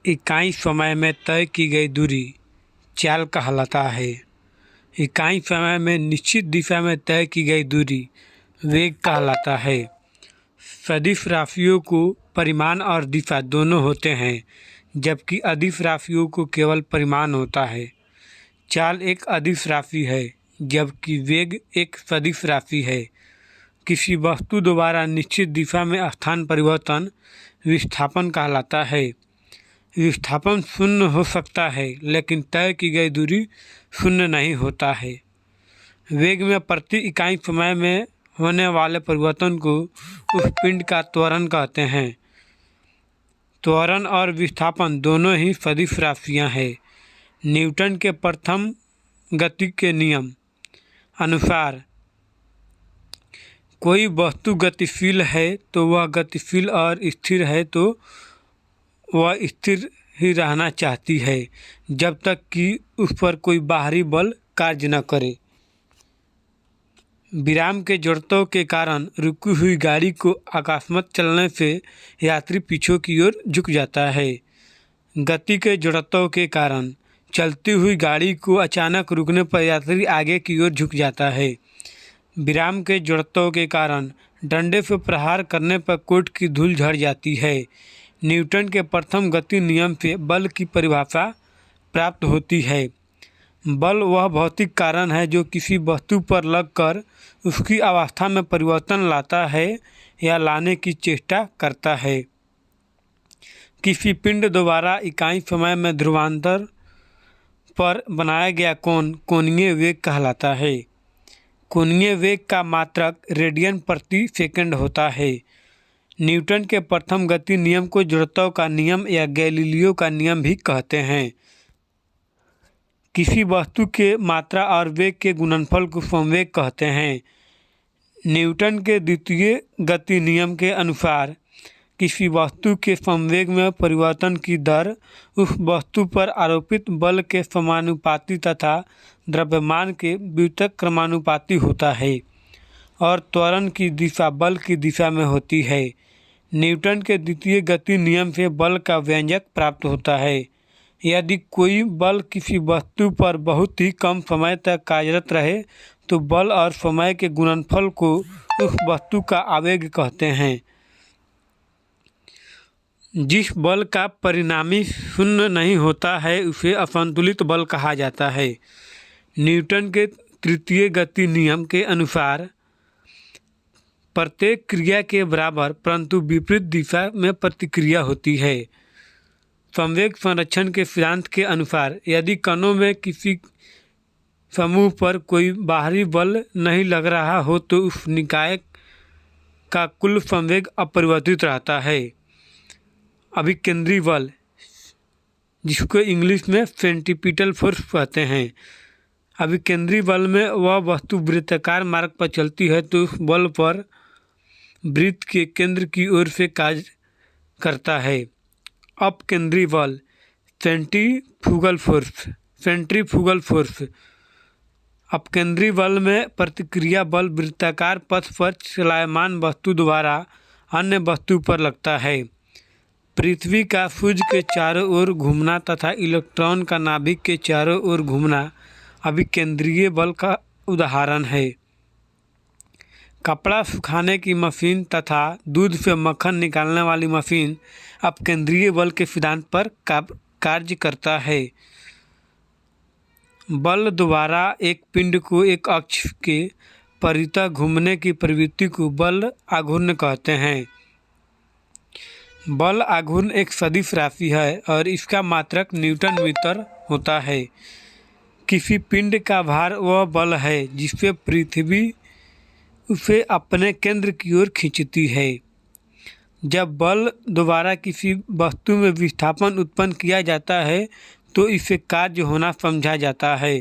इकाई समय में तय की गई दूरी चाल कहलाता है। इकाई समय में निश्चित दिशा में तय की गई दूरी वेग कहलाता है। सदिश राशियों को परिमाण और दिशा दोनों होते हैं, जबकि अदिश राशियों को केवल परिमाण होता है। चाल एक अदिश राशि है, जबकि वेग एक सदिश राशि है। किसी वस्तु द्वारा निश्चित दिशा में स्थान परिवर्तन विस्थापन कहलाता है। विस्थापन शून्य हो सकता है, लेकिन तय की गई दूरी शून्य नहीं होता है। वेग में प्रति इकाई समय में होने वाले परिवर्तन को उस पिंड का त्वरण कहते हैं। त्वरण और विस्थापन दोनों ही सदिश राशियाँ हैं। न्यूटन के प्रथम गति के नियम अनुसार कोई वस्तु गतिशील है तो वह गतिशील और स्थिर है तो वह स्थिर ही रहना चाहती है, जब तक कि उस पर कोई बाहरी बल कार्य न करे। विराम के जड़त्व के कारण रुकी हुई गाड़ी को अकस्मात चलने से यात्री पीछे की ओर झुक जाता है। गति के जड़त्व के कारण चलती हुई गाड़ी को अचानक रुकने पर यात्री आगे की ओर झुक जाता है। विराम के जड़त्व के कारण डंडे से प्रहार करने पर कोट की धूल झड़ जाती है। न्यूटन के प्रथम गति नियम से बल की परिभाषा प्राप्त होती है। बल वह भौतिक कारण है जो किसी वस्तु पर लगकर उसकी अवस्था में परिवर्तन लाता है या लाने की चेष्टा करता है। किसी पिंड द्वारा इकाई समय में ध्रुवांतर पर बनाया गया कोण कोणीय वेग कहलाता है। कोणीय वेग का मात्रक रेडियन प्रति सेकंड होता है। न्यूटन के प्रथम गति नियम को जड़त्व का नियम या गैलीलियो का नियम भी कहते हैं। किसी वस्तु के मात्रा और वेग के गुणनफल को संवेग कहते हैं। न्यूटन के द्वितीय गति नियम के अनुसार किसी वस्तु के संवेग में परिवर्तन की दर उस वस्तु पर आरोपित बल के समानुपाती तथा द्रव्यमान के व्युत्क्रमानुपाती क्रमानुपाती होता है और त्वरण की दिशा बल की दिशा में होती है। न्यूटन के द्वितीय गति नियम से बल का व्यंजक प्राप्त होता है। यदि कोई बल किसी वस्तु पर बहुत ही कम समय तक कार्यरत रहे तो बल और समय के गुणनफल को उस वस्तु का आवेग कहते हैं। जिस बल का परिणामी शून्य नहीं होता है उसे असंतुलित बल कहा जाता है। न्यूटन के तृतीय गति नियम के अनुसार प्रत्येक क्रिया के बराबर परंतु विपरीत दिशा में प्रतिक्रिया होती है। संवेग संरक्षण के सिद्धांत के अनुसार यदि कणों में किसी समूह पर कोई बाहरी बल नहीं लग रहा हो तो उस निकाय का कुल संवेग अपरिवर्तित रहता है। अभिकेंद्री बल, जिसको इंग्लिश में सेंट्रीपिटल फोर्स कहते हैं, अभिकेंद्री बल में वह वस्तु वृत्ताकार मार्ग पर चलती है तो उस बल पर वृत्त के केंद्र की ओर से कार्य करता है। अपकेंद्री बल, सेंट्रीफ्यूगल फोर्स, अपकेंद्री बल में प्रतिक्रिया बल वृत्ताकार पथ पर चलायमान वस्तु द्वारा अन्य वस्तु पर लगता है। पृथ्वी का सूर्य के चारों ओर घूमना तथा इलेक्ट्रॉन का नाभिक के चारों ओर घूमना अभिकेंद्रीय बल का उदाहरण है। कपड़ा सुखाने की मशीन तथा दूध से मक्खन निकालने वाली मशीन अपकेंद्रीय बल के सिद्धांत पर कार्य करता है। बल द्वारा एक पिंड को एक अक्ष के परितः घूमने की प्रवृत्ति को बल आघूर्ण कहते हैं। बल आघूर्ण एक सदिश राशि है और इसका मात्रक न्यूटन मीटर होता है। किसी पिंड का भार वह बल है जिससे पृथ्वी उसे अपने केंद्र की ओर खींचती है। जब बल द्वारा किसी वस्तु में विस्थापन उत्पन्न किया जाता है तो इसे कार्य होना समझा जाता है।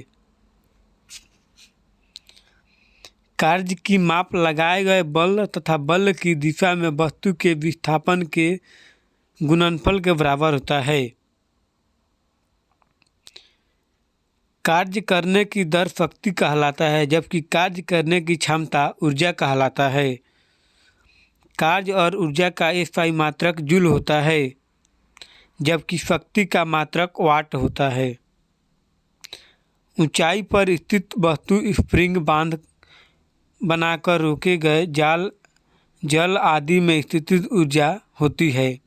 कार्य की माप लगाए गए बल तथा बल की दिशा में वस्तु के विस्थापन के गुणनफल के बराबर होता है। कार्य करने की दर शक्ति कहलाता है, जबकि कार्य करने की क्षमता ऊर्जा कहलाता है। कार्य और ऊर्जा का SI मात्रक जूल होता है। जबकि शक्ति का मात्रक वाट होता है। ऊंचाई पर स्थित वस्तु स्प्रिंग बांध बनाकर रोके गए जल आदि में स्थितिज ऊर्जा होती है।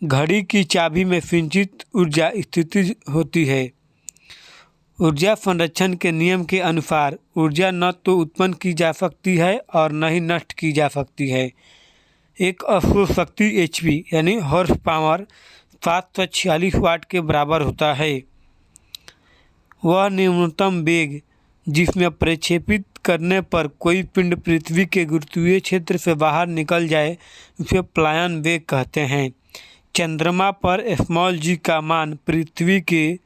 घड़ी की चाबी में संचित ऊर्जा स्थितिज होती है। ऊर्जा संरक्षण के नियम के अनुसार ऊर्जा न तो उत्पन्न की जा सकती है और न ही नष्ट की जा सकती है। एक अश्व शक्ति HP यानी हॉर्स पावर 746 वाट के बराबर होता है। वह न्यूनतम वेग जिसमें प्रक्षेपित करने पर कोई पिंड पृथ्वी के गुरुत्वीय क्षेत्र से बाहर निकल जाए उसे पलायन वेग कहते हैं। चंद्रमा पर g का मान पृथ्वी के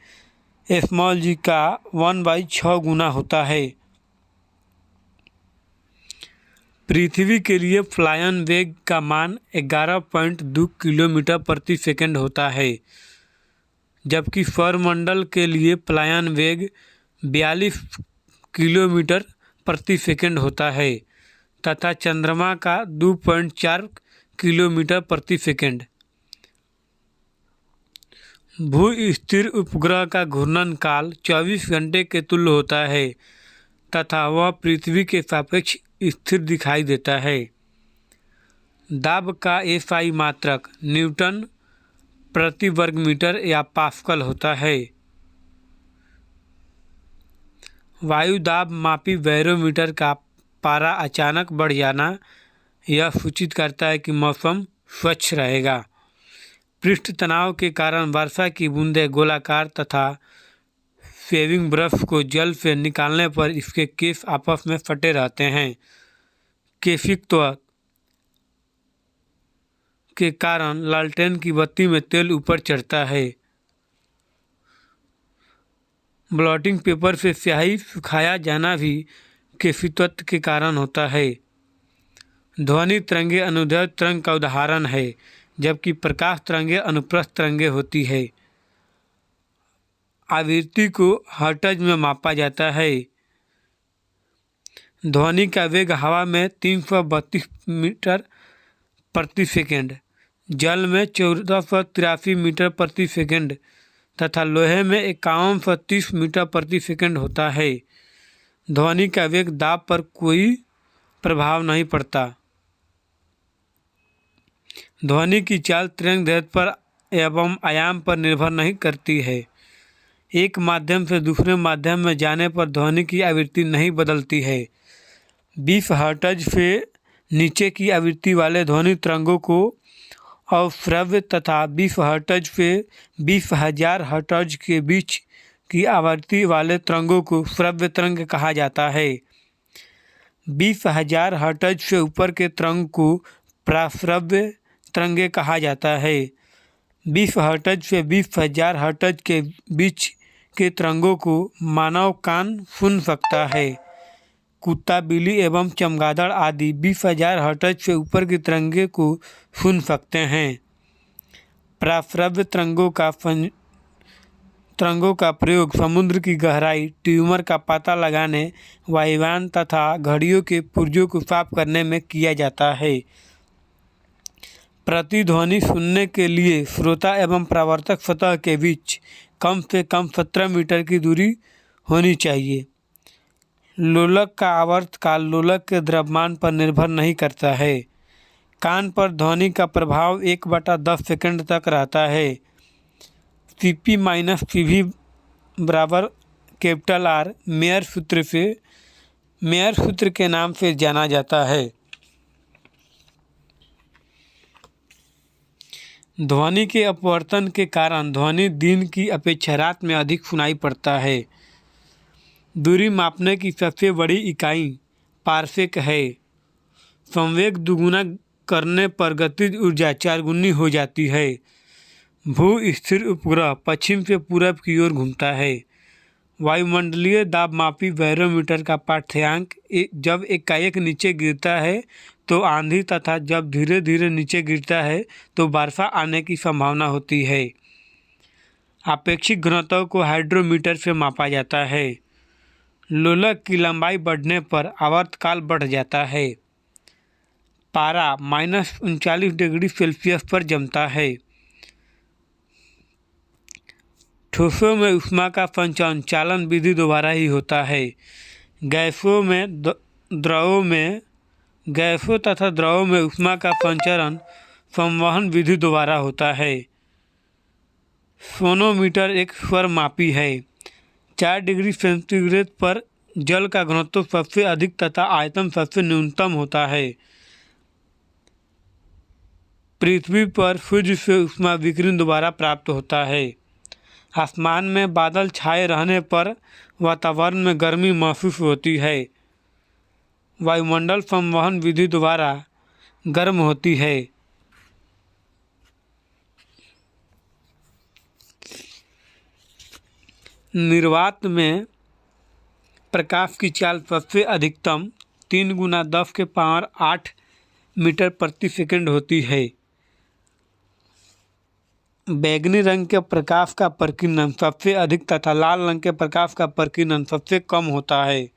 g का 1/6 गुना होता है। पृथ्वी के लिए पलायन वेग का मान 11.2 किलोमीटर प्रति सेकंड होता है, जबकि सौरमंडल के लिए पलायन वेग 42 किलोमीटर प्रति सेकंड होता है तथा चंद्रमा का 2.4 किलोमीटर प्रति सेकंड। भू स्थिर उपग्रह का घूर्णन काल 24 घंटे के तुल्य होता है तथा वह पृथ्वी के सापेक्ष स्थिर दिखाई देता है। दाब का SI मात्रक न्यूटन प्रति वर्ग मीटर या पास्कल होता है। वायु दाब मापी बैरोमीटर का पारा अचानक बढ़ जाना यह सूचित करता है कि मौसम स्वच्छ रहेगा। पृष्ठ तनाव के कारण वर्षा की बूंदें गोलाकार तथा शेविंग ब्रश को जल से निकालने पर इसके केस आपस में फटे रहते हैं। केशित्व के कारण लालटेन की बत्ती में तेल ऊपर चढ़ता है। ब्लॉटिंग पेपर से स्याही सुखाया जाना भी केशित्व के कारण होता है। ध्वनि तरंगे अनुदैर्ध्य तरंग का उदाहरण है, जबकि प्रकाश तरंगे अनुप्रस्थ तरंगे होती है। आवृत्ति को हर्ट्ज में मापा जाता है। ध्वनि का वेग हवा में 332 मीटर प्रति सेकंड, जल में 1483 मीटर प्रति सेकंड तथा लोहे में 5130 मीटर प्रति सेकंड होता है। ध्वनि का वेग दाब पर कोई प्रभाव नहीं पड़ता। ध्वनि की चाल तरंग दैर्ध्य पर एवं आयाम पर निर्भर नहीं करती है। एक माध्यम से दूसरे माध्यम में जाने पर ध्वनि की आवृत्ति नहीं बदलती है। 20 हर्ट्ज से नीचे की आवृत्ति वाले ध्वनि तरंगों को अश्रव्य तथा 20 हर्ट्ज से 20,000 हर्ट्ज के बीच की आवृत्ति वाले तरंगों को श्रव्य तरंग कहा जाता है। 20,000 हर्ट्ज से ऊपर के तरंग को प्राश्रव्य तरंगे कहा जाता है। 20 हर्ट्ज से 20,000 हर्ट्ज के बीच के तरंगों को मानव कान सुन सकता है। कुत्ता, बिल्ली एवं चमगादड़ आदि 20,000 हर्ट्ज से ऊपर की तरंगे को सुन सकते हैं। प्राश्रव्य तरंगों का प्रयोग समुद्र की गहराई, ट्यूमर का पता लगाने, वायुयान तथा घड़ियों के पुर्जों को साफ करने में किया जाता है। प्रतिध्वनि सुनने के लिए श्रोता एवं परावर्तक सतह के बीच कम से कम 17 मीटर की दूरी होनी चाहिए। लोलक का आवर्तकाल लोलक के द्रव्यमान पर निर्भर नहीं करता है। कान पर ध्वनि का प्रभाव 1/10 सेकंड तक रहता है। CP-CV बराबर R मेयर सूत्र के नाम से जाना जाता है। ध्वनि के अपवर्तन के कारण ध्वनि दिन की अपेक्षा रात में अधिक सुनाई पड़ता है। दूरी मापने की सबसे बड़ी इकाई पारसेक है। संवेग दुगुना करने पर गतिज ऊर्जा 4 गुनी हो जाती है। भू स्थिर उपग्रह पश्चिम से पूरब की ओर घूमता है। वायुमंडलीय दाब मापी बैरोमीटर का पाठ्यांक जब एकाएक नीचे गिरता है तो आंधी तथा जब धीरे धीरे नीचे गिरता है तो वर्षा आने की संभावना होती है। आपेक्षिक घनत्व को हाइड्रोमीटर से मापा जाता है। लोलक की लंबाई बढ़ने पर आवर्तकाल बढ़ जाता है। पारा -39 डिग्री सेल्सियस पर जमता है। ठोसों में ऊष्मा का संचरण चालन विधि द्वारा ही होता है। गैसों तथा द्रवों में ऊष्मा का संचरण संवहन विधि द्वारा होता है। सोनोमीटर एक स्वरमापी है। 4 डिग्री सेंटीग्रेड पर जल का घनत्व सबसे अधिक तथा आयतन सबसे न्यूनतम होता है। पृथ्वी पर सूर्य से ऊष्मा विकिरण द्वारा प्राप्त होता है। आसमान में बादल छाए रहने पर वातावरण में गर्मी महसूस होती है। वायुमंडल संवहन विधि द्वारा गर्म होती है। निर्वात में प्रकाश की चाल सबसे अधिकतम 3 × 10⁸ मीटर प्रति सेकंड होती है। बैंगनी रंग के प्रकाश का प्रकीर्णन सबसे अधिक तथा लाल रंग के प्रकाश का प्रकीर्णन सबसे कम होता है।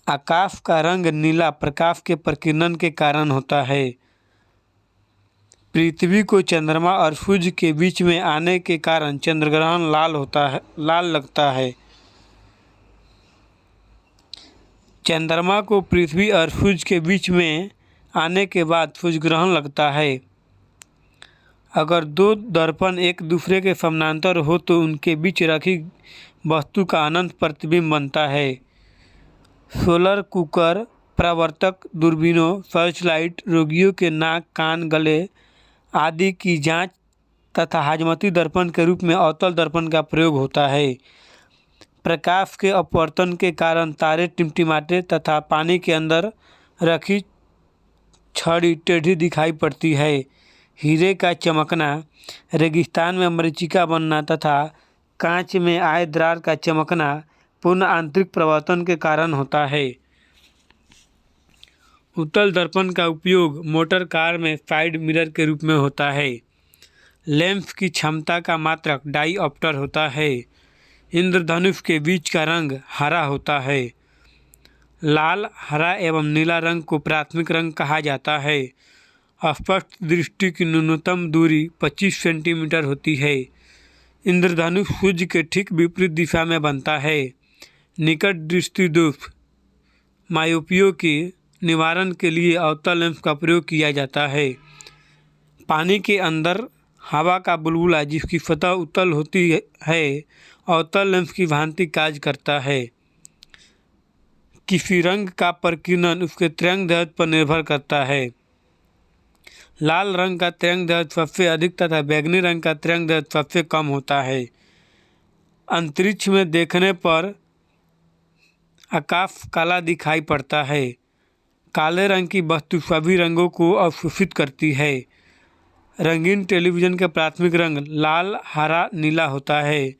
आकाश का रंग नीला प्रकाश के प्रकीर्णन के कारण होता है। पृथ्वी को चंद्रमा और सूर्य के बीच में आने के कारण चंद्रग्रहण लाल लगता है। चंद्रमा को पृथ्वी और सूर्य के बीच में आने के बाद सूर्य ग्रहण लगता है। अगर 2 दर्पण एक दूसरे के समानांतर हो तो उनके बीच रखी वस्तु का अनंत प्रतिबिंब बनता है। सोलर कुकर, परावर्तक दूरबीनों, सर्च लाइट, रोगियों के नाक, कान, गले आदि की जांच तथा हाजमती दर्पण के रूप में अवतल दर्पण का प्रयोग होता है। प्रकाश के अपवर्तन के कारण तारे टिमटिमाते तथा पानी के अंदर रखी छड़ी टेढ़ी दिखाई पड़ती है। हीरे का चमकना, रेगिस्तान में मरीचिका बनना तथा कांच में आए दरार का चमकना पूर्ण आंतरिक प्रवर्तन के कारण होता है। उत्तल दर्पण का उपयोग मोटर कार में साइड मिरर के रूप में होता है। लेंस की क्षमता का मात्रक डाईऑप्टर होता है। इंद्रधनुष के बीच का रंग हरा होता है। लाल, हरा एवं नीला रंग को प्राथमिक रंग कहा जाता है। स्पष्ट दृष्टि की न्यूनतम दूरी 25 सेंटीमीटर होती है। इंद्रधनुष सूर्य के ठीक विपरीत दिशा में बनता है। निकट दृष्टि दोष मायोपियों के निवारण के लिए अवतल लेंस का प्रयोग किया जाता है। पानी के अंदर हवा का बुलबुला जिसकी सतह उत्तल होती है अवतल लेंस की भांति कार्य करता है। किसी रंग का प्रकीर्णन उसके तरंगदैर्घ्य पर निर्भर करता है। लाल रंग का तरंगदैर्घ्य सबसे अधिक तथा बैंगनी रंग का तरंगदैर्घ्य सबसे कम होता है। अंतरिक्ष में देखने पर आकाश काला दिखाई पड़ता है। काले रंग की वस्तु सभी रंगों को अवशोषित करती है। रंगीन टेलीविज़न का प्राथमिक रंग लाल, हरा, नीला होता है।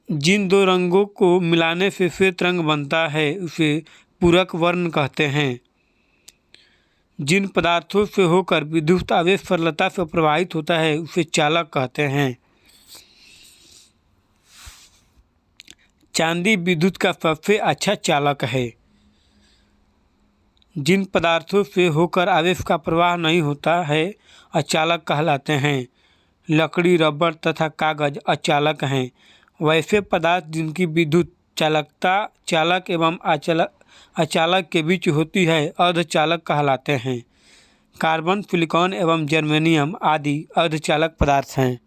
जिन 2 रंगों को मिलाने से श्वेत रंग बनता है उसे पूरक वर्ण कहते हैं। जिन पदार्थों से होकर विद्युत आवेश सरलता से प्रवाहित होता है उसे चालक कहते हैं। चांदी विद्युत का सबसे अच्छा चालक है। जिन पदार्थों से होकर आवेश का प्रवाह नहीं होता है अचालक कहलाते हैं। लकड़ी, रबर तथा कागज अचालक हैं। वैसे पदार्थ जिनकी विद्युत चालकता चालक एवं अचालक के बीच होती है अर्धचालक कहलाते हैं। कार्बन, सिलिकॉन एवं जर्मेनियम आदि अर्धचालक पदार्थ हैं।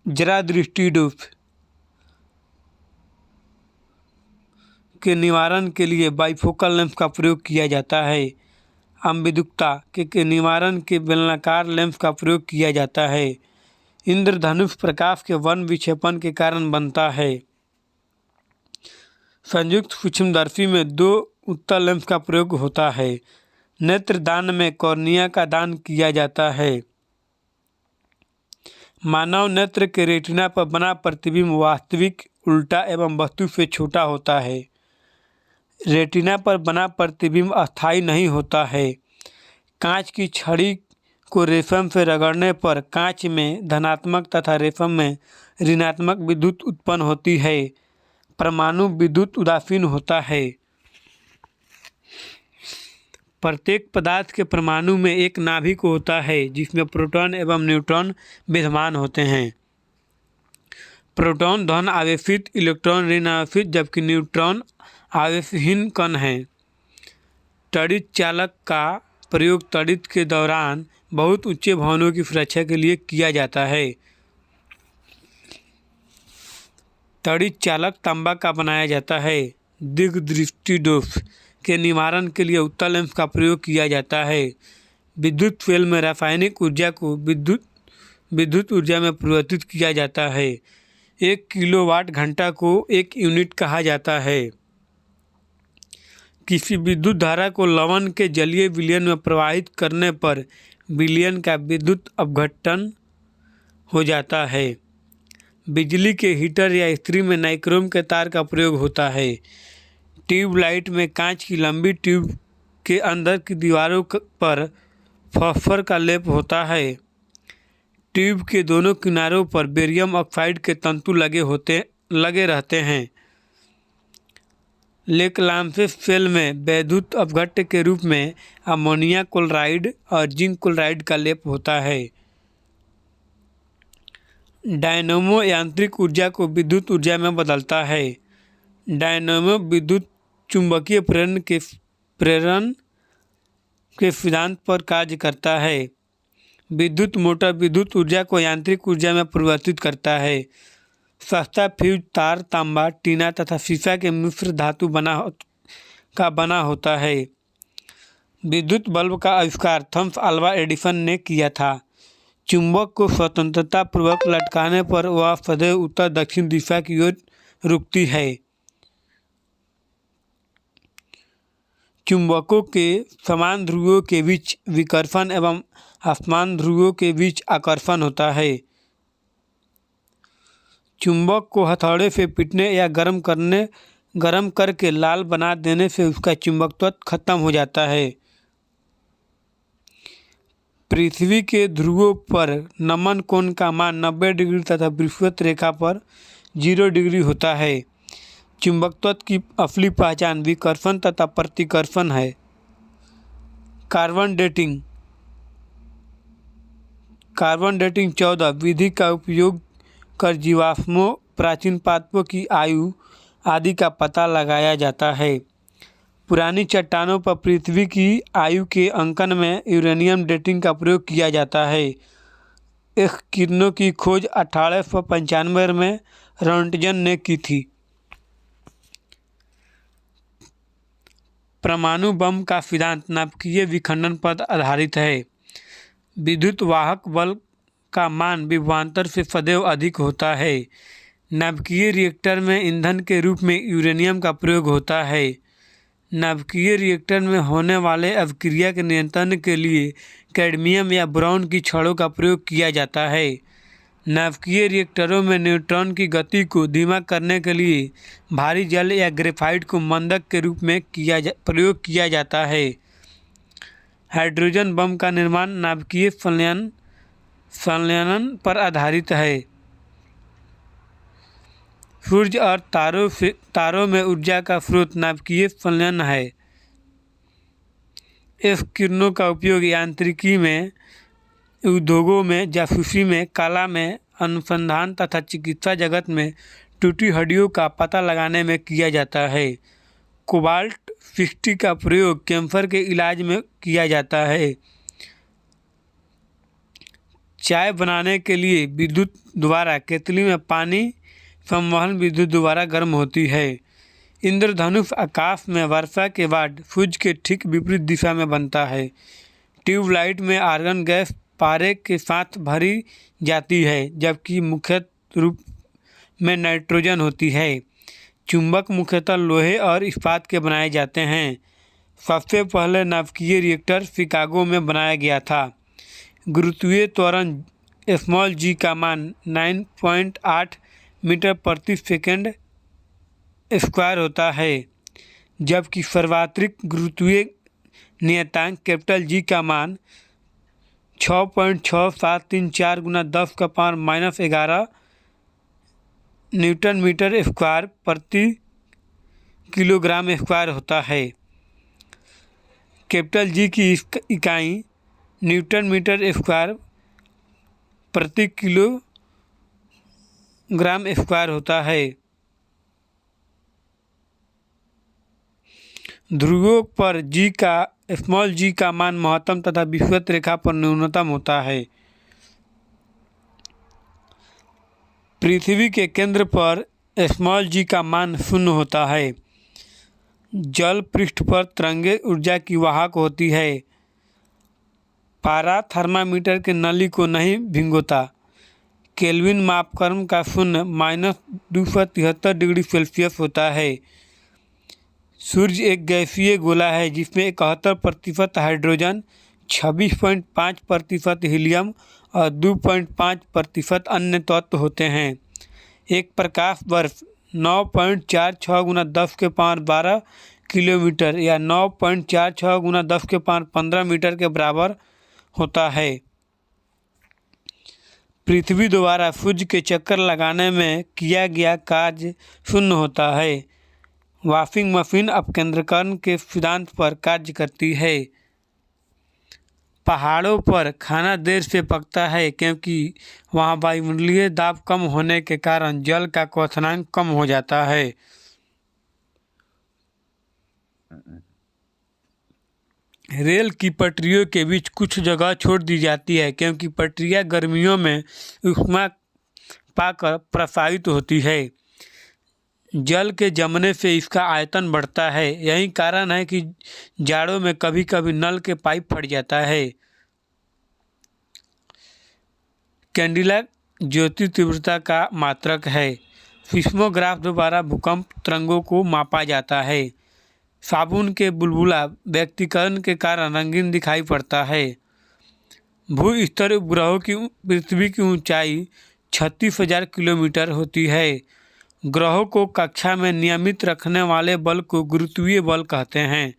जरा दृष्टि दोष के निवारण के लिए बाइफोकल लेंस का प्रयोग किया जाता है। अम्बिदुकता के निवारण के बेलनाकार लेंस का प्रयोग किया जाता है। इंद्रधनुष प्रकाश के वर्ण विक्षेपण के कारण बनता है। संयुक्त सूक्ष्मदर्शी में 2 उत्तल लेंस का प्रयोग होता है। नेत्र दान में कॉर्निया का दान किया जाता है। मानव नेत्र के रेटिना पर बना प्रतिबिंब वास्तविक, उल्टा एवं वस्तु से छोटा होता है। रेटिना पर बना प्रतिबिंब अस्थायी नहीं होता है। कांच की छड़ी को रेशम से रगड़ने पर कांच में धनात्मक तथा रेशम में ऋणात्मक विद्युत उत्पन्न होती है। परमाणु विद्युत उदासीन होता है। प्रत्येक पदार्थ के परमाणु में एक नाभिक होता है जिसमें प्रोटॉन एवं न्यूट्रॉन विद्यमान होते हैं। प्रोटॉन धन आवेशित, इलेक्ट्रॉन ऋण आवेशित, जबकि न्यूट्रॉन आवेशहीन कण हैं। त्वरित चालक का प्रयोग त्वरित के दौरान बहुत ऊंचे भवनों की सुरक्षा के लिए किया जाता है। त्वरित चालक तांबा का बनाया जाता है। दीर्घदृष्टि दोष के निवारण के लिए उत्तल लेंस का प्रयोग किया जाता है। विद्युत सेल में रासायनिक ऊर्जा को विद्युत ऊर्जा में परिवर्तित किया जाता है। 1 किलोवाट घंटा को 1 यूनिट कहा जाता है। किसी विद्युत धारा को लवण के जलीय विलयन में प्रवाहित करने पर विलयन का विद्युत अपघटन हो जाता है। बिजली के हीटर या इस्त्री में नाइक्रोम के तार का प्रयोग होता है। ट्यूबलाइट में कांच की लंबी ट्यूब के अंदर की दीवारों पर फॉस्फर का लेप होता है। ट्यूब के दोनों किनारों पर बेरियम ऑक्साइड के तंतु लगे रहते हैं। लेकलाम्फे सेल में वैद्युत अपघट्य के रूप में अमोनिया क्लोराइड और जिंक क्लोराइड का लेप होता है। डायनेमो यांत्रिक ऊर्जा को विद्युत ऊर्जा में बदलता है। डायनेमो विद्युत चुंबकीय प्रेरण के सिद्धांत पर कार्य करता है। विद्युत मोटर विद्युत ऊर्जा को यांत्रिक ऊर्जा में परिवर्तित करता है। सस्ता फ्यूज तार तांबा, टीना तथा शीशा के मिश्र धातु बना होता है। विद्युत बल्ब का आविष्कार थॉमस अल्वा एडिसन ने किया था। चुंबक को स्वतंत्रता पूर्वक लटकाने पर वह सदैव उत्तर दक्षिण दिशा की ओर रुकती है। चुंबकों के समान ध्रुवों के बीच विकर्षण एवं असमान ध्रुवों के बीच आकर्षण होता है। चुंबक को हथौड़े से पीटने या गर्म करके लाल बना देने से उसका चुंबकत्व खत्म हो जाता है। पृथ्वी के ध्रुवों पर नमन कोण का मान 90 डिग्री तथा विषुवत रेखा पर 0 डिग्री होता है। चुंबकत्व की असली पहचान विकर्षण तथा प्रतिकर्षण है। कार्बन डेटिंग 14 विधि का उपयोग कर जीवाश्मों, प्राचीन पादपों की आयु आदि का पता लगाया जाता है। पुरानी चट्टानों पर पृथ्वी की आयु के अंकन में यूरेनियम डेटिंग का प्रयोग किया जाता है। इस किरणों की खोज 1895 में रोंटगन ने की थी। परमाणु बम का सिद्धांत नाभिकीय विखंडन पर आधारित है। विद्युत वाहक बल का मान विभवांतर से सदैव अधिक होता है। नाभिकीय रिएक्टर में ईंधन के रूप में यूरेनियम का प्रयोग होता है। नाभिकीय रिएक्टर में होने वाले अभिक्रिया के नियंत्रण के लिए कैडमियम या बोरॉन की छड़ों का प्रयोग किया जाता है। नाभिकीय रिएक्टरों में न्यूट्रॉन की गति को धीमा करने के लिए भारी जल या ग्रेफाइट को मंदक के रूप में प्रयोग किया जाता है। हाइड्रोजन बम का निर्माण नाभिकीय संलयन पर आधारित है। सूर्य और तारों में ऊर्जा का स्रोत नाभिकीय संलयन है। इस किरणों का उपयोग यांत्रिकी में, उद्योगों में, जासूसी में, कला में, अनुसंधान तथा चिकित्सा जगत में टूटी हड्डियों का पता लगाने में किया जाता है। कोबाल्ट 60 का प्रयोग कैंसर के इलाज में किया जाता है। चाय बनाने के लिए विद्युत द्वारा केतली में पानी संवहन विद्युत द्वारा गर्म होती है। इंद्रधनुष आकाश में वर्षा के बाद सूर्य के ठीक विपरीत दिशा में बनता है। ट्यूबलाइट में आर्गन गैस पारे के साथ भरी जाती है, जबकि मुख्य रूप में नाइट्रोजन होती है। चुंबक मुख्यतः लोहे और इस्पात के बनाए जाते हैं। सबसे पहले नाभिकीय रिएक्टर शिकागो में बनाया गया था। गुरुत्वीय त्वरण g का मान 9.8 मीटर प्रति सेकंड स्क्वायर होता है, जबकि सर्वाधिक गुरुत्वीय नियतांक G का मान 6.6734 गुना 10⁻⁻11 न्यूटन मीटर स्क्वायर प्रति किलोग्राम स्क्वायर होता है। कैपिटल जी की इकाई न्यूटन मीटर स्क्वायर प्रति किलोग्राम स्क्वायर होता है। ध्रुवों पर स्मॉल जी का मान महत्तम तथा विषुवत रेखा पर न्यूनतम होता है। पृथ्वी के केंद्र पर स्मॉल जी का मान 0 होता है। जल पृष्ठ पर तरंगे ऊर्जा की वाहक होती है। पारा थर्मामीटर के नली को नहीं भिगोता। केल्विन मापक्रम का शून्य -273 डिग्री सेल्सियस होता है। सूर्य एक गैसीय गोला है जिसमें 71% हाइड्रोजन, 26.5% हीलियम और 2.5% अन्य तत्व होते हैं। एक प्रकाश वर्ष 9.46 × 10⁻12 किलोमीटर या 9.46 × 10⁻15 मीटर के बराबर होता है। पृथ्वी द्वारा सूर्य के चक्कर लगाने में किया गया कार्य 0 होता है। वॉशिंग मशीन अपकेंद्रीकरण के सिद्धांत पर कार्य करती है। पहाड़ों पर खाना देर से पकता है क्योंकि वहाँ वायुमंडलीय दाब कम होने के कारण जल का क्वथनांक कम हो जाता है। रेल की पटरियों के बीच कुछ जगह छोड़ दी जाती है क्योंकि पटरियाँ गर्मियों में ऊष्मा पाकर प्रसारित होती है। जल के जमने से इसका आयतन बढ़ता है। यही कारण है कि जाड़ों में कभी कभी नल के पाइप फट जाता है। कैंडिला ज्योति तीव्रता का मात्रक है। सिस्मोग्राफ द्वारा भूकंप तरंगों को मापा जाता है। साबुन के बुलबुला व्यक्तीकरण के कारण रंगीन दिखाई पड़ता है। भू-स्तर उपग्रहों की पृथ्वी की ऊंचाई 36,000 किलोमीटर होती है। ग्रहों को कक्षा में नियमित रखने वाले बल को गुरुत्वीय बल कहते हैं।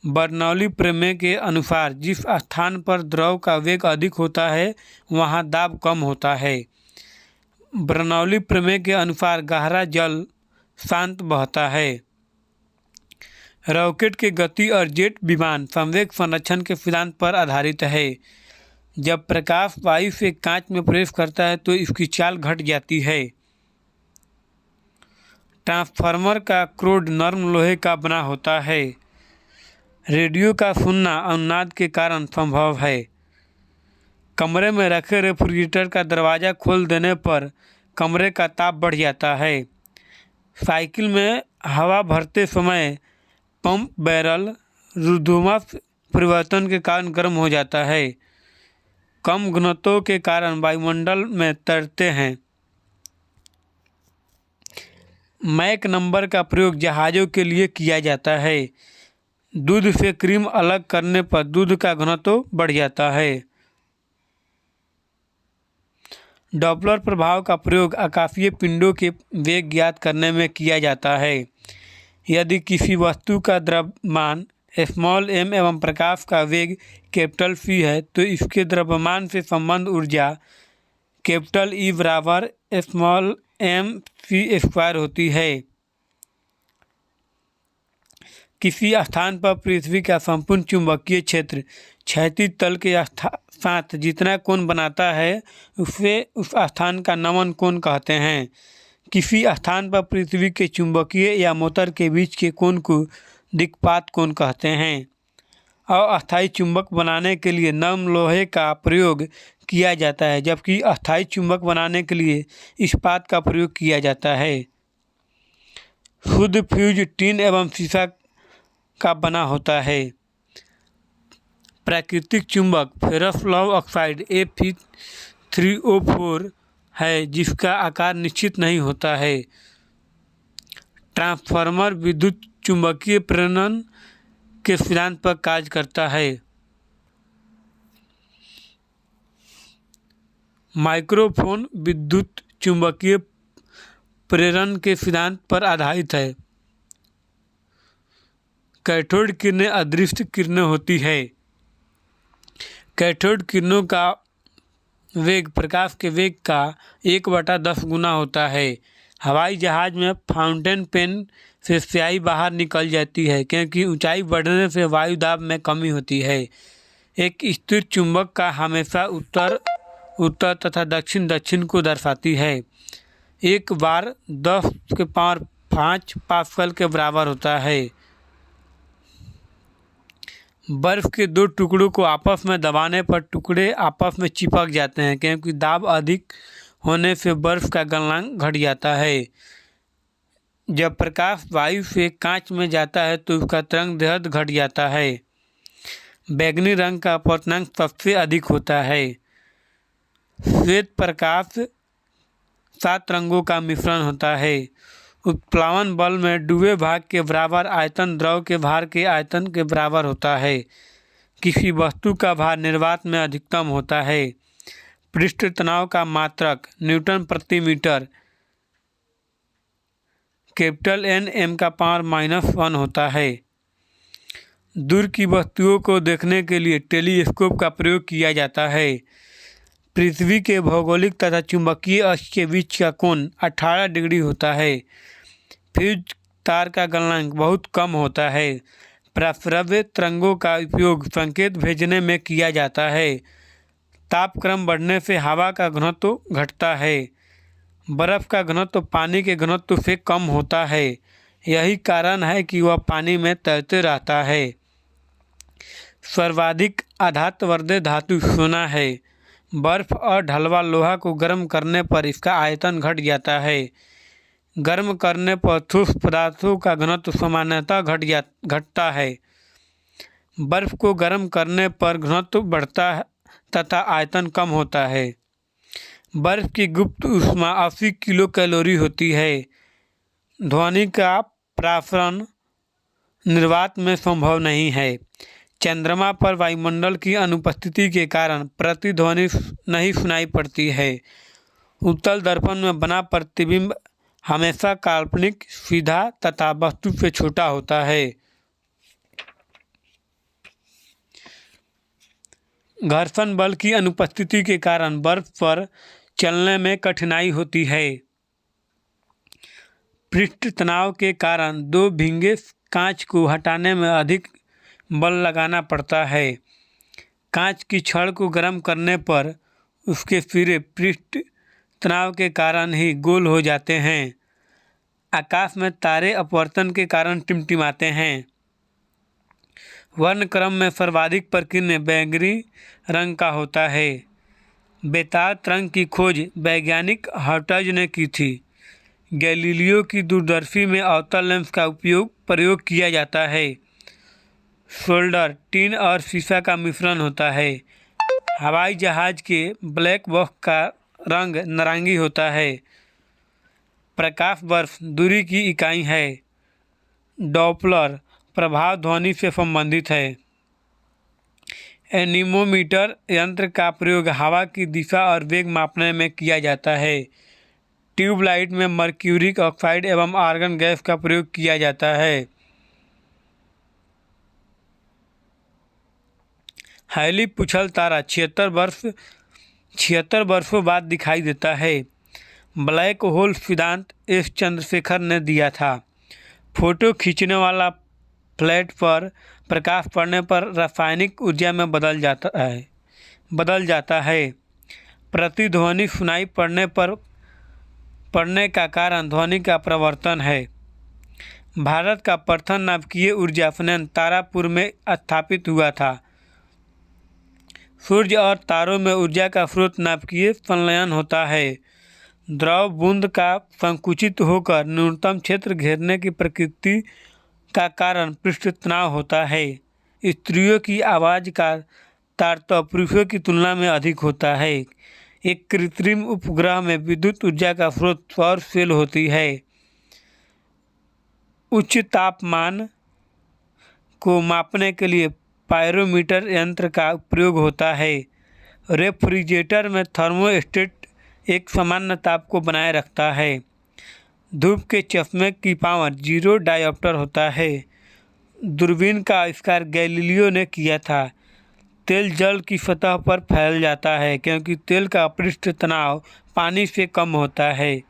बर्नौली प्रमेय के अनुसार जिस स्थान पर द्रव का वेग अधिक होता है वहाँ दाब कम होता है। बर्नौली प्रमेय के अनुसार गहरा जल शांत बहता है। रॉकेट की गति और जेट विमान संवेग संरक्षण के सिद्धांत पर आधारित है। जब प्रकाश वायु से कांच में प्रवेश करता है तो इसकी चाल घट जाती है। ट्रांसफार्मर का क्रोड नरम लोहे का बना होता है। रेडियो का सुनना अनुनाद के कारण संभव है। कमरे में रखे रेफ्रिजरेटर का दरवाज़ा खोल देने पर कमरे का ताप बढ़ जाता है। साइकिल में हवा भरते समय पंप बैरल रुद्धोष्मास परिवर्तन के कारण गर्म हो जाता है। कम घनत्व के कारण वायुमंडल में तैरते हैं। मैक नंबर का प्रयोग जहाज़ों के लिए किया जाता है। दूध से क्रीम अलग करने पर दूध का घनत्व बढ़ जाता है। डॉपलर प्रभाव का प्रयोग आकाशीय पिंडों के वेग ज्ञात करने में किया जाता है। यदि किसी वस्तु का द्रव्यमान स्मॉल m एवं प्रकाश का वेग कैपिटल C है तो इसके द्रव्यमान से संबंध ऊर्जा कैपिटल E बराबर स्मॉल m c स्क्वायर होती है। किसी स्थान पर पृथ्वी का संपूर्ण चुंबकीय क्षेत्र क्षैतिज तल के साथ जितना कोण बनाता है उसे उस स्थान का नमन कोण कहते हैं। किसी स्थान पर पृथ्वी के चुंबकीय या मोटर के बीच के कोण को दिक्पात कोण कहते हैं। अस्थायी चुंबक बनाने के लिए नरम लोहे का प्रयोग किया जाता है जबकि अस्थायी चुंबक बनाने के लिए इस्पात का प्रयोग किया जाता है। शुद्ध फ्यूज टिन एवं शीशा का बना होता है। प्राकृतिक चुंबक फेरस लौह ऑक्साइड Fe3O4 है जिसका आकार निश्चित नहीं होता है। ट्रांसफार्मर विद्युत चुंबकीय प्रेरण के सिद्धांत पर कार्य करता है। माइक्रोफोन विद्युत चुंबकीय प्रेरण के सिद्धांत पर आधारित है। कैथोड किरणें अदृश्य किरणें होती है। कैथोड किरणों का वेग प्रकाश के वेग का 1/10 गुना होता है। हवाई जहाज़ में फाउंटेन पेन से स्याही बाहर निकल जाती है क्योंकि ऊंचाई बढ़ने से वायु दाब में कमी होती है। एक स्थिर चुंबक का हमेशा उत्तर उत्तर तथा दक्षिण दक्षिण को दर्शाती है। एक बार 10⁵ पास्कल के बराबर होता है। बर्फ के दो टुकड़ों को आपस में दबाने पर टुकड़े आपस में चिपक जाते हैं क्योंकि दाब अधिक होने से बर्फ का गलनांक घट जाता है। जब प्रकाश वायु से कांच में जाता है तो उसका तरंग दैर्ध्य घट जाता है। बैंगनी रंग का अपवर्तनांक सबसे अधिक होता है। श्वेत प्रकाश 7 रंगों का मिश्रण होता है। उत्प्लावन बल में डूबे भाग के बराबर आयतन द्रव के भार के आयतन के बराबर होता है। किसी वस्तु का भार निर्वात में अधिकतम होता है। पृष्ठ तनाव का मात्रक न्यूटन प्रति मीटर N m⁻⁻1 होता है। दूर की वस्तुओं को देखने के लिए टेलीस्कोप का प्रयोग किया जाता है। पृथ्वी के भौगोलिक तथा चुंबकीय अक्ष के बीच का कोण 18 डिग्री होता है। फ्यूज तार का गलनांक बहुत कम होता है। प्राश्रव्य तरंगों का उपयोग संकेत भेजने में किया जाता है। तापक्रम बढ़ने से हवा का घनत्व घटता है। बर्फ का घनत्व पानी के घनत्व से कम होता है। यही कारण है कि वह पानी में तैरते रहता है। सर्वाधिक आघातवर्धक धातु सोना है। बर्फ और ढलवा लोहा को गर्म करने पर इसका आयतन घट जाता है। गर्म करने पर ठोस पदार्थों का घनत्व सामान्यतः घटता है। बर्फ को गर्म करने पर घनत्व बढ़ता है तथा आयतन कम होता है। बर्फ की गुप्त ऊष्मा 80 किलो कैलोरी होती है। ध्वनि का प्रासरण निर्वात में संभव नहीं है। चंद्रमा पर वायुमंडल की अनुपस्थिति के कारण प्रतिध्वनि नहीं सुनाई पड़ती है। उत्तल दर्पण में बना प्रतिबिंब हमेशा काल्पनिक, सीधा तथा वस्तु से छोटा होता है। घर्षण बल की अनुपस्थिति के कारण बर्फ पर चलने में कठिनाई होती है। पृष्ठ तनाव के कारण दो भीगे कांच को हटाने में अधिक बल लगाना पड़ता है। कांच की छड़ को गर्म करने पर उसके सिरे पृष्ठ तनाव के कारण ही गोल हो जाते हैं। आकाश में तारे अपवर्तन के कारण टिमटिमाते हैं। वर्णक्रम में सर्वाधिक प्रकीर्णन बैंगनी रंग का होता है। बेतार तरंग की खोज वैज्ञानिक हर्ट्ज ने की थी। गैलीलियो की दूरदर्शी में अवतल लेंस का प्रयोग किया जाता है। सोल्डर टीन और शीशा का मिश्रण होता है। हवाई जहाज के ब्लैक बॉक्स का रंग नारंगी होता है। प्रकाश वर्ष दूरी की इकाई है। डॉपलर प्रभाव ध्वनि से संबंधित है। एनीमोमीटर यंत्र का प्रयोग हवा की दिशा और वेग मापने में किया जाता है। ट्यूबलाइट में मर्क्यूरिक ऑक्साइड एवं आर्गन गैस का प्रयोग किया जाता है। हैली पुछल तारा 76 वर्षों बाद दिखाई देता है। ब्लैक होल सिद्धांत एस चंद्रशेखर ने दिया था। फोटो खींचने वाला फ्लैट पर प्रकाश पड़ने पर रासायनिक ऊर्जा में बदल जाता है। प्रतिध्वनि सुनाई पड़ने का कारण ध्वनि का प्रवर्तन है। भारत का प्रथम नाभिकीय ऊर्जा संयंत्र तारापुर में स्थापित हुआ था। सूर्य और तारों में ऊर्जा का स्रोत नाभिकीय संलयन होता है। द्रव बूंद का संकुचित होकर न्यूनतम क्षेत्र घेरने की प्रकृति का कारण पृष्ठ तनाव होता है। स्त्रियों की आवाज़ का तारतम्य पुरुषों की तुलना में अधिक होता है। एक कृत्रिम उपग्रह में विद्युत ऊर्जा का स्रोत सौर सेल होती है। उच्च तापमान को मापने के लिए पायरोमीटर यंत्र का प्रयोग होता है। रेफ्रिजरेटर में थर्मोस्टेट एक सामान्य ताप को बनाए रखता है। धूप के चश्मे की पावर 0 डायोप्टर होता है। दूरबीन का आविष्कार गैलीलियो ने किया था। तेल जल की सतह पर फैल जाता है क्योंकि तेल का पृष्ठ तनाव पानी से कम होता है।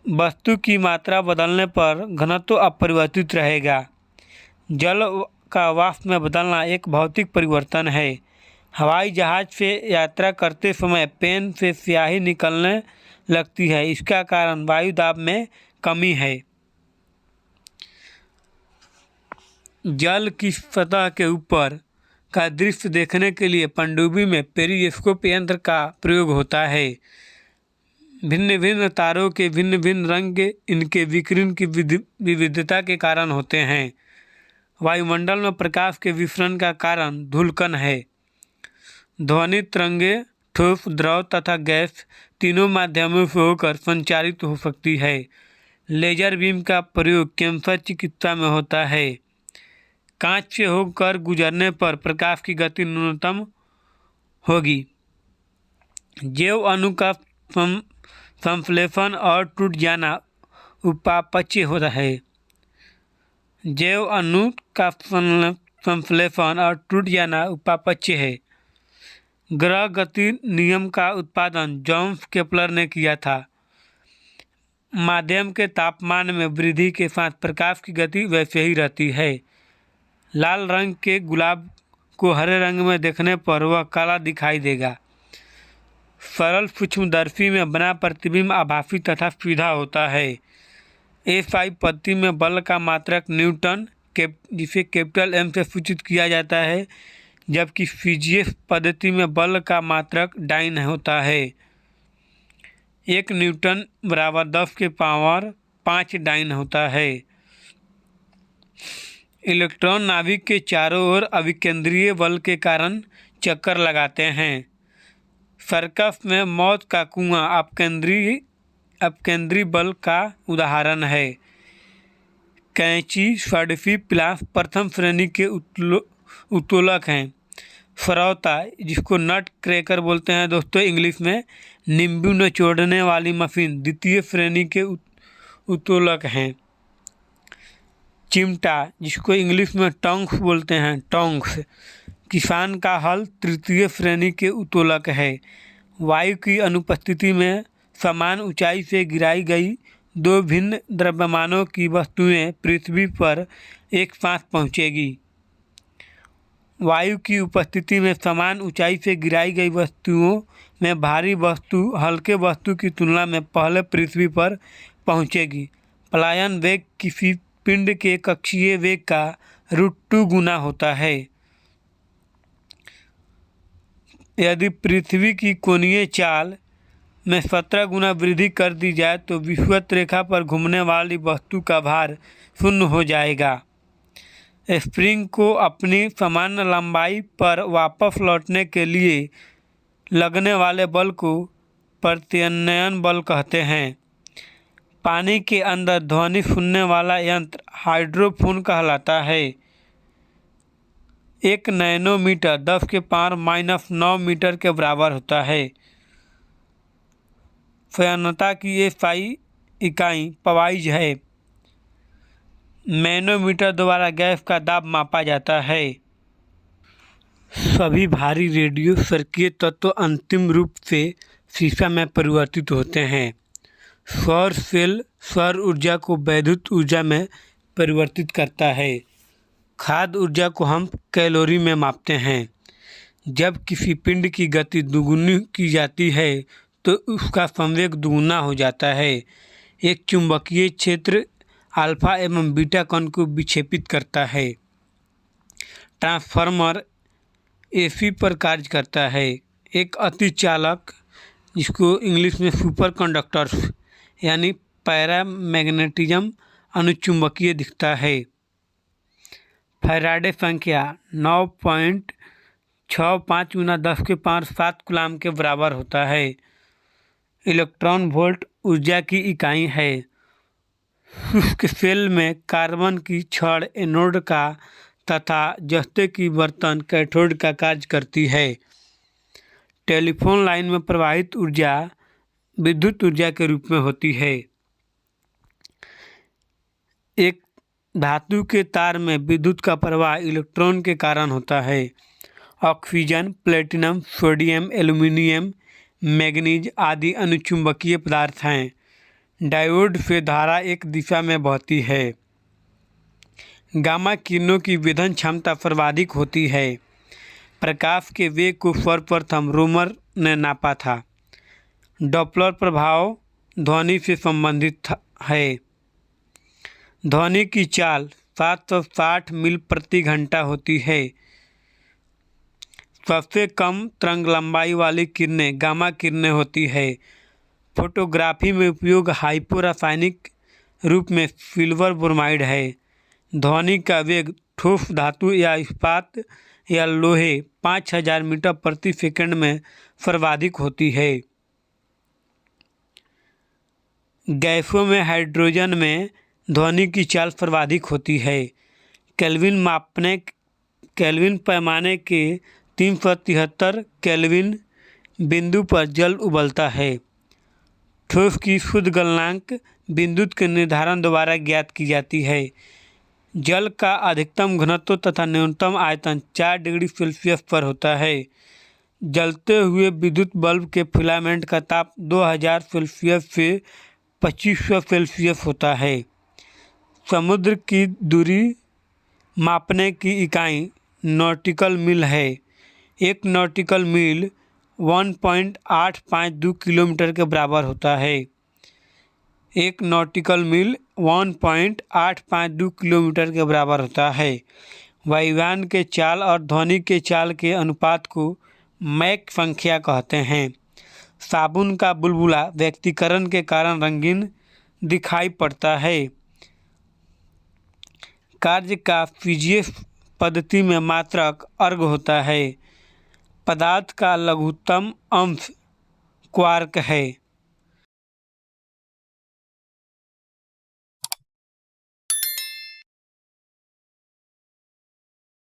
वस्तु की मात्रा बदलने पर घनत्व अपरिवर्तित रहेगा। जल का वाष्प में बदलना एक भौतिक परिवर्तन है। हवाई जहाज से यात्रा करते समय पेन से स्याही निकलने लगती है, इसका कारण वायु दाब में कमी है। जल की सतह के ऊपर का दृश्य देखने के लिए पनडुब्बी में पेरिस्कोप यंत्र का प्रयोग होता है। भिन्न भिन्न तारों के भिन्न भिन्न रंग इनके विकिरण की विविधता के कारण होते हैं। वायुमंडल में प्रकाश के विसरण का कारण धूलकण है। ध्वनि तरंगें ठोस, द्रव तथा गैस तीनों माध्यमों से होकर संचारित हो सकती है। लेजर बीम का प्रयोग कैंसर चिकित्सा में होता है। कांच से होकर गुजरने पर प्रकाश की गति न्यूनतम होगी। जैव अणु का संश्लेषण और टूट जाना उपापचय होता है। जैव अणु का संश्लेषण और टूट जाना उपापचय है। ग्रह गति नियम का उत्पादन जोन्स केपलर ने किया था। माध्यम के तापमान में वृद्धि के साथ प्रकाश की गति वैसे ही रहती है। लाल रंग के गुलाब को हरे रंग में देखने पर वह काला दिखाई देगा। सरल सूक्ष्मदर्शी में बना प्रतिबिंब आभासी तथा सीधा होता है। SI पद्धति में बल का मात्रक न्यूटन जिसे कैपिटल M से सूचित किया जाता है, जबकि CGS पद्धति में बल का मात्रक डाइन होता है। 1 न्यूटन बराबर 10 के पावर 5 डाइन होता है। इलेक्ट्रॉन नाभिक के चारों ओर अभिकेंद्रीय बल के कारण चक्कर लगाते हैं। सर्कस में मौत का कुआं अपकेंद्री बल का उदाहरण है। कैंची, स्वदेशी प्लास प्रथम श्रेणी के उत्तोलक हैं। सरौता, जिसको नट क्रैकर बोलते हैं दोस्तों इंग्लिश में, नींबू निचोड़ने वाली मशीन द्वितीय श्रेणी के उत्तोलक हैं। चिमटा, जिसको इंग्लिश में टोंग्स बोलते हैं, टोंग्स, किसान का हल तृतीय श्रेणी के उत्तोलक है। वायु की अनुपस्थिति में समान ऊंचाई से गिराई गई दो भिन्न द्रव्यमानों की वस्तुएं पृथ्वी पर एक साथ पहुंचेगी। वायु की उपस्थिति में समान ऊंचाई से गिराई गई वस्तुओं में भारी वस्तु हल्के वस्तु की तुलना में पहले पृथ्वी पर पहुंचेगी। पलायन वेग किसी पिंड के कक्षीय वेग का √2 गुना होता है। यदि पृथ्वी की कोणीय चाल में 17 गुना वृद्धि कर दी जाए तो विषुवत रेखा पर घूमने वाली वस्तु का भार 0 हो जाएगा। स्प्रिंग को अपनी सामान्य लंबाई पर वापस लौटने के लिए लगने वाले बल को प्रत्यानयन बल कहते हैं। पानी के अंदर ध्वनि सुनने वाला यंत्र हाइड्रोफोन कहलाता है। 1 नैनोमीटर 10 के पावर -9 मीटर के बराबर होता है। सयानता की SI इकाई पाउंड है। मैनोमीटर द्वारा गैस का दाब मापा जाता है। सभी भारी रेडियो सर्किट तत्व अंतिम रूप से शीशा में परिवर्तित होते हैं। सौर सेल सौर ऊर्जा को वैद्युत ऊर्जा में परिवर्तित करता है। खाद्य ऊर्जा को हम कैलोरी में मापते हैं। जब किसी पिंड की गति दुगुनी की जाती है तो उसका संवेग दुगुना हो जाता है। एक चुंबकीय क्षेत्र अल्फा एवं बीटा कण को विक्षेपित करता है। ट्रांसफार्मर AC पर कार्य करता है। एक अतिचालक, जिसको इंग्लिश में सुपर कंडक्टर्स यानी पैरामैग्नेटिज्म अनुचुंबकीय दिखता है। फैराडे संख्या 9.65 × 10 के पावर 7 कूलाम के बराबर होता है। इलेक्ट्रॉन वोल्ट ऊर्जा की इकाई है। शुष्क सेल में कार्बन की छड़ एनोड का तथा जस्ते की बर्तन कैथोड का कार्य करती है। टेलीफोन लाइन में प्रवाहित ऊर्जा विद्युत ऊर्जा के रूप में होती है। एक धातु के तार में विद्युत का प्रवाह इलेक्ट्रॉन के कारण होता है। Oxygen, platinum, sodium, aluminium, manganese आदि अनुचुंबकीय पदार्थ हैं। डायोड से धारा एक दिशा में बहती है। गामा किरणों की विभेदन क्षमता सर्वाधिक होती है। प्रकाश के वेग को सर्वप्रथम रोमर ने नापा था। डॉप्लर प्रभाव ध्वनि से संबंधित है। ध्वनि की चाल 760 मील प्रति घंटा होती है। सबसे कम तरंग लंबाई वाली किरणें गामा किरणें होती है। फोटोग्राफी में उपयोग हाइपो रासायनिक रूप में सिल्वर ब्रोमाइड है। ध्वनि का वेग ठोस धातु या इस्पात या लोहे 5000 मीटर प्रति सेकंड में सर्वाधिक होती है। गैसों में हाइड्रोजन में ध्वनि की चाल सर्वाधिक होती है। केल्विन पैमाने के 373 केल्विन बिंदु पर जल उबलता है। ठोस की शुद्ध गलनांक बिंदु के निर्धारण द्वारा ज्ञात की जाती है। जल का अधिकतम घनत्व तथा न्यूनतम आयतन 4 डिग्री सेल्सियस पर होता है। जलते हुए विद्युत बल्ब के फिलामेंट का ताप 2000 सेल्सियस से 2500 सेल्सियस होता है। समुद्र की दूरी मापने की इकाई नॉटिकल मील है। एक नॉटिकल मील 1.852 किलोमीटर के बराबर होता है। एक नॉटिकल मील 1.852 किलोमीटर के बराबर होता है। वायुयान के चाल और ध्वनि के चाल के अनुपात को मैक संख्या कहते हैं। साबुन का बुलबुला व्यक्तीकरण के कारण रंगीन दिखाई पड़ता है। कार्य का फिजिक्स पद्धति में मात्रक अर्ग होता है। पदार्थ का लघुत्तम अंश क्वार्क है।